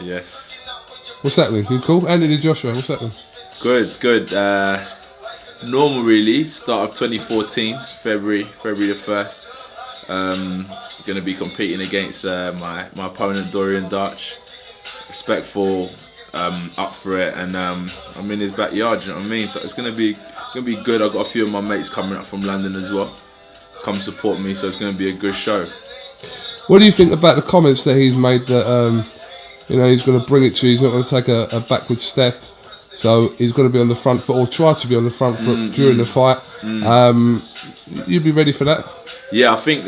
Yes. What's that then? You cool? Anthony Joshua, what's that then? Good. Normal really. Start of 2014, February the 1st. Going to be competing against my opponent Dorian Darch. Respectful, up for it, and I'm in his backyard. You know what I mean? So it's gonna be good. I've got a few of my mates coming up from London as well. Come support me, so it's gonna be a good show. What do you think about the comments that he's made that he's going to bring it to you, he's not going to take a backward step, so he's going to be on the front foot or try to be on the front foot during the fight? You'd be ready for that? Yeah, I think.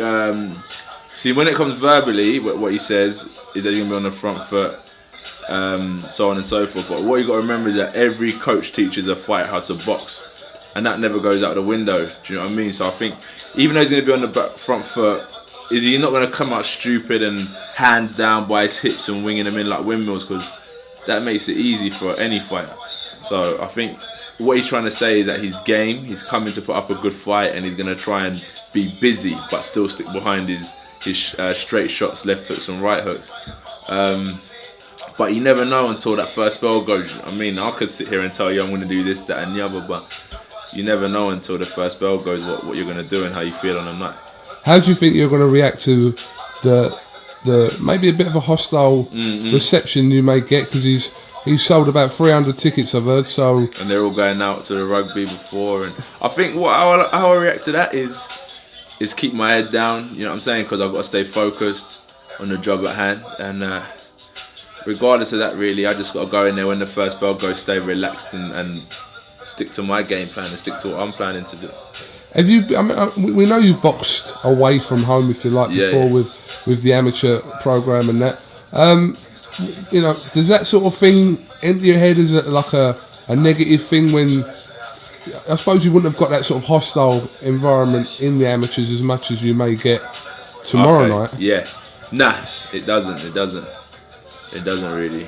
See, when it comes verbally, what he says is that he's going to be on the front foot, so on and so forth. But what you got to remember is that every coach teaches a fighter how to box, and that never goes out the window. Do you know what I mean? So I think even though he's going to be on the front foot, is he not going to come out stupid and hands down by his hips and winging them in like windmills, because that makes it easy for any fighter. So I think what he's trying to say is that he's game, he's coming to put up a good fight, and he's going to try and be busy but still stick behind his straight shots, left hooks and right hooks. But you never know until that first bell goes. I mean, I could sit here and tell you I'm going to do this, that and the other, but you never know until the first bell goes what you're going to do and how you feel on the night. How do you think you're going to react to the maybe a bit of a hostile reception you may get, because he's sold about 300 tickets, I've heard. So and they're all going out to the rugby before, and I think how I react to that is keep my head down. You know what I'm saying? Because I've got to stay focused on the job at hand, and regardless of that, really, I just got to go in there when the first bell goes, stay relaxed and stick to my game plan and stick to what I'm planning to do. Have you? I mean, we know you've boxed away from home, if you like, before with the amateur program and that. Does that sort of thing enter your head as like a negative thing when I suppose you wouldn't have got that sort of hostile environment in the amateurs as much as you may get tomorrow night? Yeah. Nah, it doesn't. It doesn't really.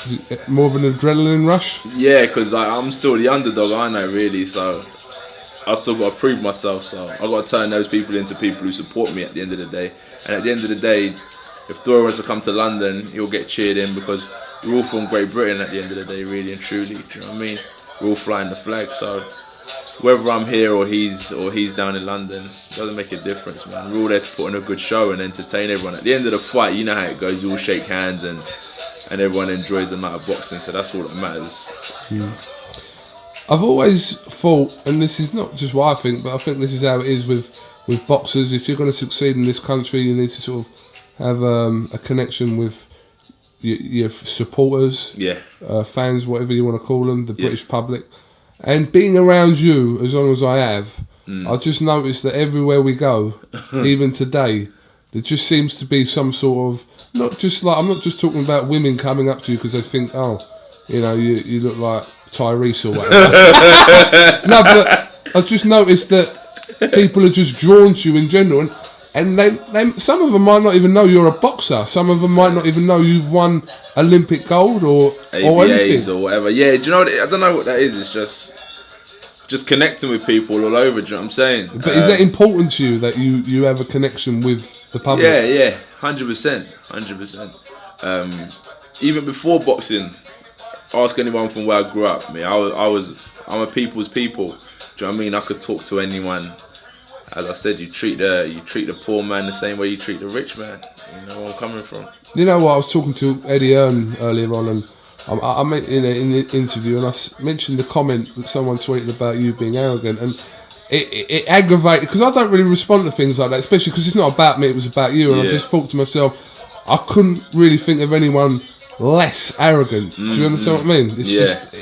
Is it more of an adrenaline rush? Yeah, because I'm still the underdog, aren't I, really? So I still got to prove myself, so I've got to turn those people into people who support me at the end of the day. And at the end of the day, if Dorian was to come to London, he'll get cheered in, because we're all from Great Britain at the end of the day, really and truly. Do you know what I mean? We're all flying the flag, so whether I'm here or he's down in London, it doesn't make a difference, man. We're all there to put on a good show and entertain everyone. At the end of the fight, you know how it goes. You all shake hands and everyone enjoys the night of boxing, so that's all that matters. I've always thought, and this is not just what I think, but I think this is how it is with boxers. If you're going to succeed in this country, you need to sort of have a connection with your supporters, fans, whatever you want to call them, the British public. And being around you as long as I have, I just noticed that everywhere we go, even today, there just seems to be some sort of, I'm not just talking about women coming up to you because they think, you look like Tyrese or whatever. No, but I just noticed that people are just drawn to you in general, and they some of them might not even know you're a boxer. Some of them might not even know you've won Olympic gold or anything or whatever. Yeah, do you know what? I don't know what that is. It's just connecting with people all over. Do you know what I'm saying? But is that important to you that you have a connection with the public? Yeah, 100%. Even before boxing, ask anyone from where I grew up. I'm a people's people. Do you know what I mean? I could talk to anyone. As I said, you treat the poor man the same way you treat the rich man. You know where I'm coming from. You know what? I was talking to Eddie Earn earlier on, and I met in the interview, and I mentioned the comment that someone tweeted about you being arrogant, and it aggravated, because I don't really respond to things like that, especially because it's not about me, it was about you, and I just thought to myself, I couldn't really think of anyone less arrogant. Do you understand what I mean? It's just,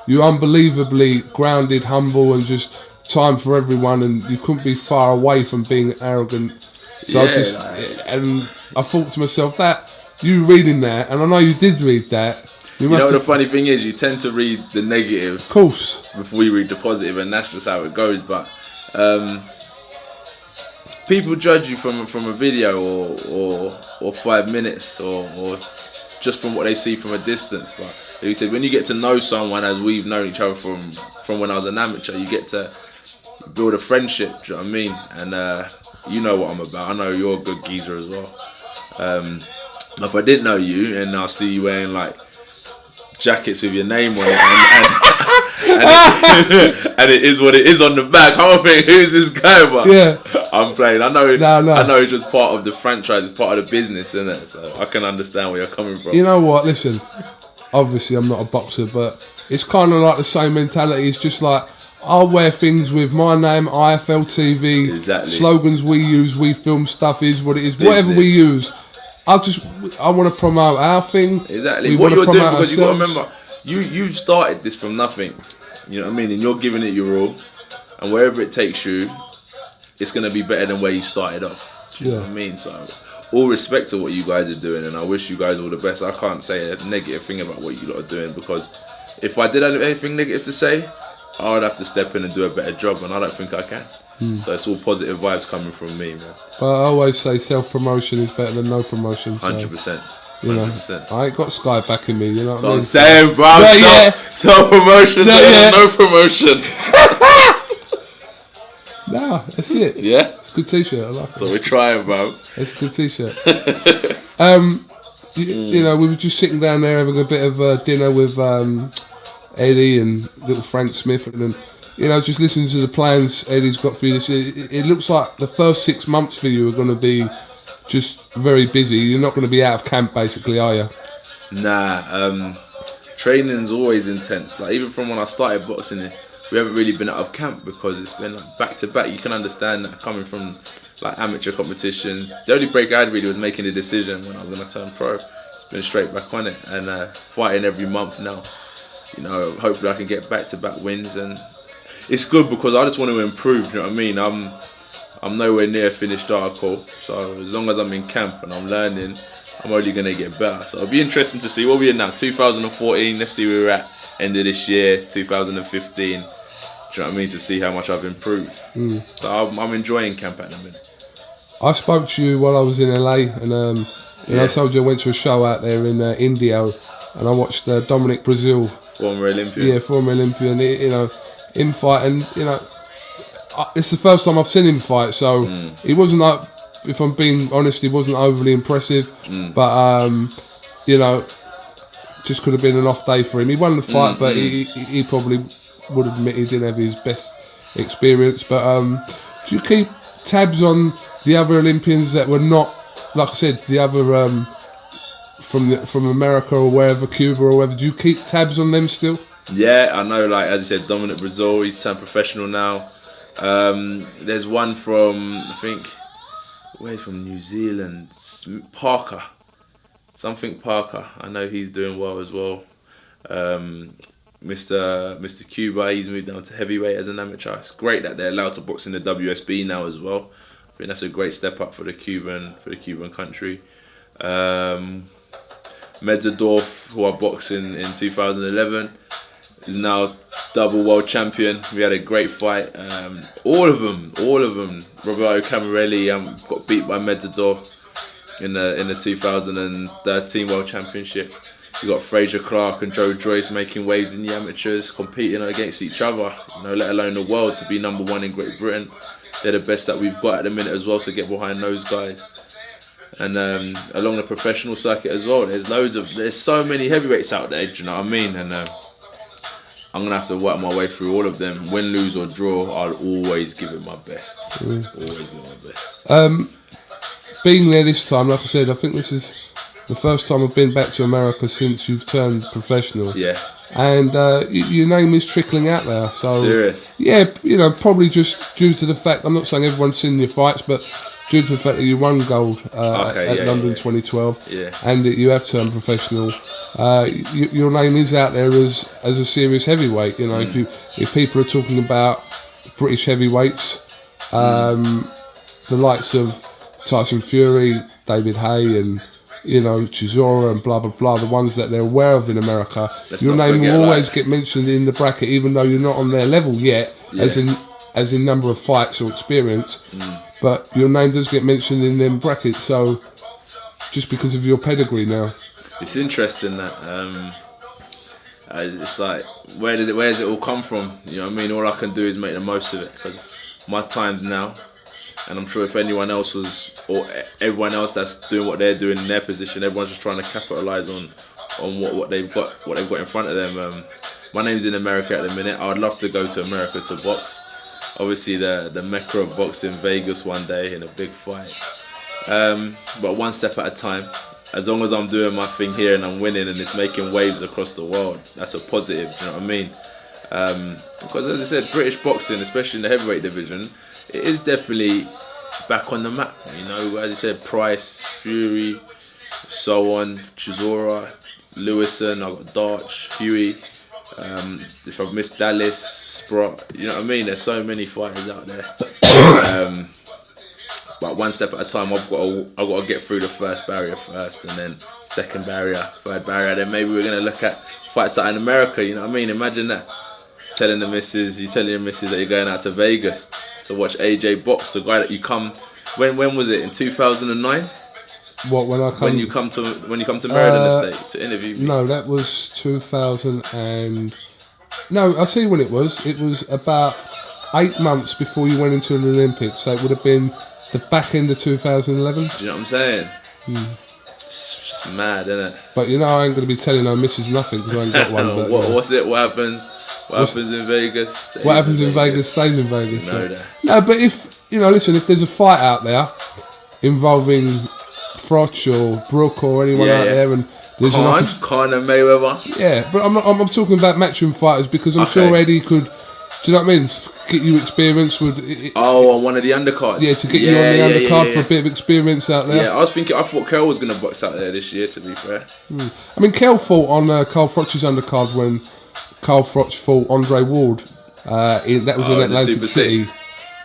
you're unbelievably grounded, humble, and just time for everyone, and you couldn't be far away from being arrogant. So and I thought to myself, that you reading that, and I know you did read that. You know, the funny thing is, you tend to read the negative, of course, before you read the positive, and that's just how it goes. But people judge you from a video or 5 minutes or just from what they see from a distance. But like you said, when you get to know someone, as we've known each other from when I was an amateur, you get to build a friendship. Do you know what I mean? And you know what I'm about. I know you're a good geezer as well. If I didn't know you and I see you wearing like jackets with your name on it and it is what it is on the back, I'm thinking, who's this guy? But Yeah. I'm playing. I know. No. I know it's just part of the franchise. It's part of the business, isn't it? So I can understand where you're coming from. You know what? Listen, obviously I'm not a boxer, but it's kind of like the same mentality. It's just like I'll wear things with my name, IFL TV, Exactly. slogans we use, we film stuff is what it is, Business. whatever we use. I want to promote our thing. Exactly. We What you're doing, promote because you got to ourselves. remember, you started this from nothing. You know what I mean? And you're giving it your all, and wherever it takes you, it's gonna be better than where you started off. Do you know what I mean? So, all respect to what you guys are doing, and I wish you guys all the best. I can't say a negative thing about what you lot are doing, because if I did have anything negative to say, I would have to step in and do a better job, and I don't think I can. So it's all positive vibes coming from me, man. But I always say self-promotion is better than no promotion. So, 100%. you know, 100%. I ain't got Sky backing me, you know what I mean? I'm saying, bro. Self-promotion, no promotion. Nah, that's it. Yeah? It's a good t-shirt, I like it. So we're trying, bro. It's a good t-shirt. You know, we were just sitting down there having a bit of dinner with Eddie and little Frank Smith, and you know, just listening to the plans Eddie's got for you this year. It looks like the first 6 months for you are going to be just very busy. You're not going to be out of camp, basically, are you? Nah, training's always intense. Like, even from when I started boxing, we haven't really been out of camp because it's been like back to back. You can understand that coming from like amateur competitions. The only break I had really was making a decision when I was going to turn pro. It's been straight back on it, and fighting every month now. You know, hopefully I can get back to back wins, and it's good because I just want to improve. You know what I mean? I'm nowhere near a finished article, so as long as I'm in camp and I'm learning, I'm only going to get better. So it'll be interesting to see what we're in now. 2014. Let's see where we're at. End of this year, 2015. Do you know what I mean? To see how much I've improved. So I'm enjoying camp at the minute. I spoke to you while I was in LA, and I told you I went to a show out there in India, and I watched Dominic Brazil, former Olympian. Yeah, former Olympian. You know, in fight, and you know, it's the first time I've seen him fight. So it wasn't like, if I'm being honest, it wasn't overly impressive. But you know, just could have been an off day for him. He won the fight, but he probably would admit he didn't have his best experience. But do you keep tabs on the other Olympians that were not, like I said, the other from America or wherever, Cuba or wherever? Do you keep tabs on them still? Yeah, I know. Like as you said, Dominic Brazil, he's turned professional now. There's one from, I think, where's from New Zealand, Parker. Something Parker. I know he's doing well as well. Mr. Cuba, he's moved down to heavyweight as an amateur. It's great that they're allowed to box in the WSB now as well. I think that's a great step up for the Cuban country. Medzadorf, who I boxed in 2011, is now double world champion. We had a great fight. All of them. Roberto Camarelli got beat by Medzadorf in the 2013 World Championship. You got Fraser Clark and Joe Joyce making waves in the amateurs, competing against each other. You know, let alone the world, to be number one in Great Britain. They're the best that we've got at the minute as well. So get behind those guys. And along the professional circuit as well, there's so many heavyweights out there. Do you know what I mean? And I'm gonna have to work my way through all of them. Win, lose or draw, I'll always give it my best. Always give it my best. Being there this time, like I said, I think this is the first time I've been back to America since you've turned professional. Yeah. And your name is trickling out there. So serious? Yeah, you know, probably just due to the fact, I'm not saying everyone's seen your fights, but due to the fact that you won gold at London 2012, and that you have turned professional, your name is out there as a serious heavyweight. You know, if people are talking about British heavyweights, the likes of Tyson Fury, David Haye, and you know, Chisora and blah blah blah, the ones that they're aware of in America, your name will always get mentioned in the bracket, even though you're not on their level yet, as in number of fights or experience. But your name does get mentioned in them brackets, so just because of your pedigree now. It's interesting that it's like, where does it all come from? You know what I mean? All I can do is make the most of it, because my time's now. And I'm sure if anyone else was, or everyone else that's doing what they're doing in their position, everyone's just trying to capitalise on what they've got in front of them. My name's in America at the minute. I would love to go to America to box. Obviously the mecca of boxing, Vegas one day in a big fight. But one step at a time. As long as I'm doing my thing here and I'm winning and it's making waves across the world, that's a positive, do you know what I mean? Because as I said, British boxing, especially in the heavyweight division, it is definitely back on the map. You know, as I said, Price, Fury, so on, Chisora, Lewison, I've got Darch, Huey. If I've missed Dallas, Sprott, you know what I mean? There's so many fighters out there. But one step at a time, I've got to get through the first barrier first, and then second barrier, third barrier. Then maybe we're gonna look at fights out in America. You know what I mean? Imagine that. Telling your missus that you're going out to Vegas to watch AJ box, the guy that you come. When was it? In 2009? What, when I come? When you come to Meriden Estate to interview me? No, that was 2000 and... No, I'll see when it was. It was about 8 months before you went into the Olympics, so it would have been the back end of 2011. Do you know what I'm saying? It's just mad, isn't it? But you know, I ain't going to be telling no missus nothing because I ain't got one. But, what's it? What happens? What happens in Vegas? What happens in Vegas stays in Vegas. You know that. No, but if, you know, listen, if there's a fight out there involving Froch or Brook or anyone out there, and there's Khan and Mayweather. Yeah, but I'm talking about matchroom fighters because I'm sure Eddie could. Do you know what I mean? Get you experience with. On one of the undercards. Yeah, to get you on the undercard for a bit of experience out there. Yeah, I thought Kel was going to box out there this year. To be fair. I mean, Kel fought on Carl Froch's undercard when Carl Froch fought Andre Ward. That was in Atlantic City.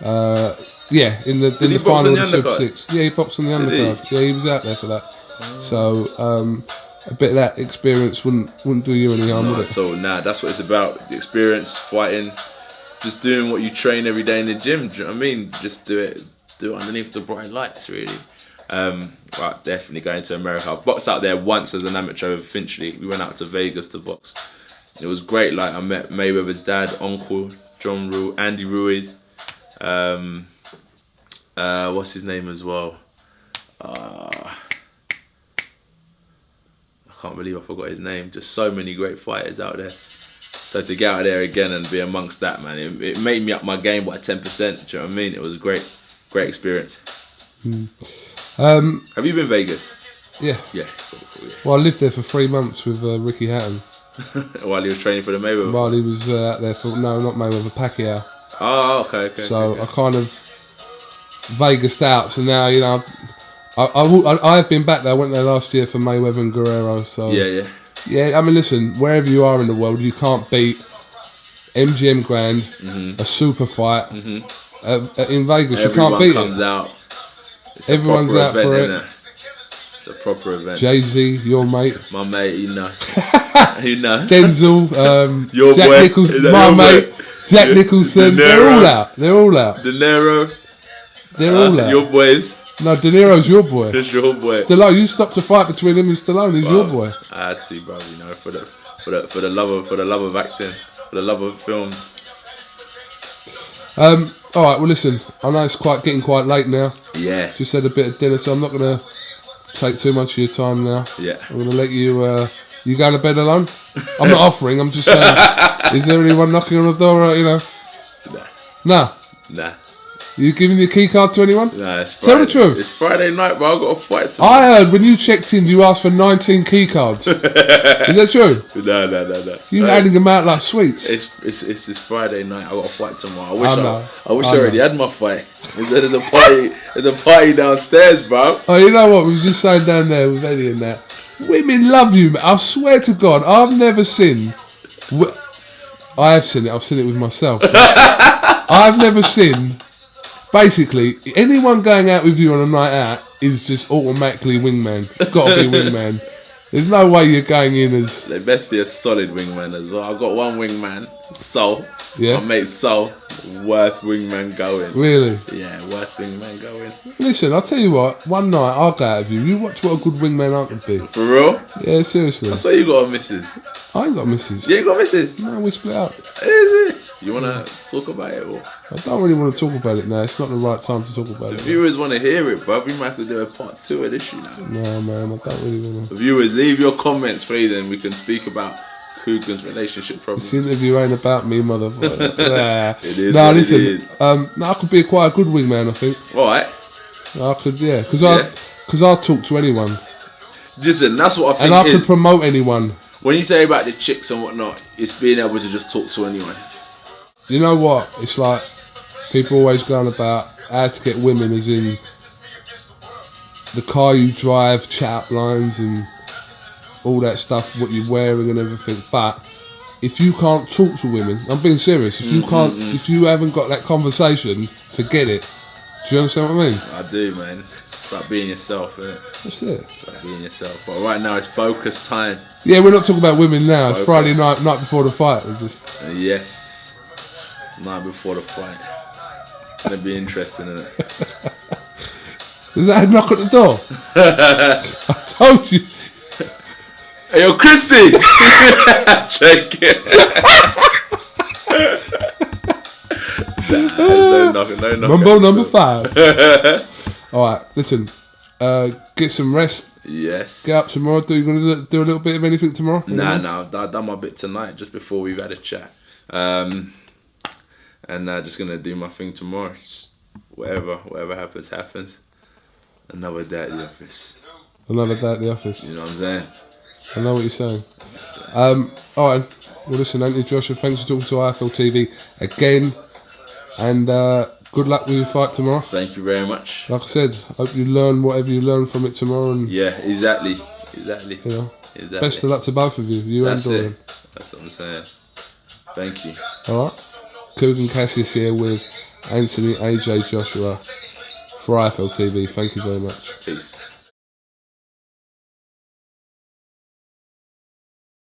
In the final of the Super 6. Yeah, he boxed on the undercard. Yeah, he was out there for that. So a bit of that experience wouldn't do you any harm, would it? So that's what it's about. The experience, fighting, just doing what you train every day in the gym. Do you know what I mean? Just do it underneath the bright lights, really. Right, definitely going to America. I've boxed out there once as an amateur with Finchley. We went out to Vegas to box. It was great. Like, I met Mayweather's dad, uncle, John Rule, Andy Ruiz. What's his name as well? I can't believe I forgot his name. Just so many great fighters out there. So to get out there again and be amongst that, man, it made me up my game by 10%. Do you know what I mean? It was a great experience. Have you been Vegas? Yeah. Yeah. Well, I lived there for 3 months with Ricky Hatton. While he was training for the Mayweather? While he was out there for, no, not Mayweather, Pacquiao. Oh, okay. So I kind of Vegased out. So now, you know, I have been back there. I went there last year for Mayweather and Guerrero. So yeah. I mean, listen, wherever you are in the world, you can't beat MGM Grand, a super fight in Vegas. You can't beat comes it. Out. Everyone's out for it. It's a proper event. Jay-Z, your mate. My mate, you know. You know. Denzel, your Jack boy. Nicholson, my mate. Jack Nicholson. They're all out. De Niro. They're all out. Your boys. No, De Niro's your boy. That's your boy. Stallone, you stopped a fight between him and Stallone. He's your boy. I had to, bro. You know, for the love of acting, for the love of films. All right. Well, listen. I know it's getting quite late now. Yeah. Just had a bit of dinner, so I'm not gonna take too much of your time now. Yeah. I'm gonna let you. You going to bed alone? I'm not offering. I'm just saying. Is there anyone knocking on the door? You know. Nah. You giving your key card to anyone? Nah, it's Friday. Tell the truth. It's Friday night, bro. I've got a fight tomorrow. I heard when you checked in, you asked for 19 key cards. Is that true? No. You handing them out like sweets. It's Friday night. I've got a fight tomorrow. I wish I already had my fight. There's a party downstairs, bro. Oh, you know what? We were just saying down there with Eddie and that. Women love you, man. I swear to God, I've never seen. I have seen it. I've seen it with myself. I've never seen. Basically, anyone going out with you on a night out is just automatically wingman. Got to be wingman. There's no way you're going in as. They best be a solid wingman as well. I've got one wingman. Sol. Yeah. My mate Sol, worst wingman going. Really? Yeah, worst wingman going. Listen, I'll tell you what. One night I'll go out with you. You watch what a good wingman I could be. For real? Yeah, seriously. I saw you got a missus. I ain't got a missus. You ain't got a missus? No, we split up. Is it? You wanna talk about it or? I don't really want to talk about it now. It's not the right time to talk about The it. viewers want to hear it, bro. We might have to do a part 2 of this, you know. No, man, I don't really want to. The viewers, leave your comments, please, and we can speak about Kugan's relationship problems. This interview ain't about me, motherfucker. Nah. It is. No, what listen. It is. No, I could be quite a good wingman, I think. All right. I could, yeah, because Yeah. I talk to anyone, Listen, that's what I think. and I could promote anyone. When you say about the chicks and whatnot, it's being able to just talk to anyone. You know what? It's like people always going about how to get women, as in the car you drive, chat up lines, and all that stuff, what you're wearing and everything. But if you can't talk to women, I'm being serious. If you can't, if you haven't got that conversation, forget it. Do you understand what I mean? I do, man. It's about being yourself, innit? That's it. It's about being yourself. But right now, it's focus time. Yeah, we're not talking about women now. It's Okay. Friday night before the fight. We're just Yes. Night before the fight. Gonna be interesting, isn't it? is that a knock at the door? I told you. Hey, yo, Christy! Check it. No knocking. Mambo number 5. Alright, listen. Get some rest. Yes. Get up tomorrow. You gonna do a little bit of anything tomorrow? Nah. I done my bit tonight, just before we've had a chat. And just gonna do my thing tomorrow. Just whatever happens. Another day at the office. Another day at the office. You know what I'm saying? I know what you're saying. Alright. Well, listen, Anthony Joshua, thanks for talking to IFL TV again. And good luck with your fight tomorrow. Thank you very much. Like I said, hope you learn whatever you learn from it tomorrow. And, Yeah, exactly. you know, Exactly. best of luck to both of you That's and Dorian. it. That's what I'm saying. Thank you. Alright. Kugan Cassius here with Anthony AJ Joshua for IFL TV. Thank you very much. Peace.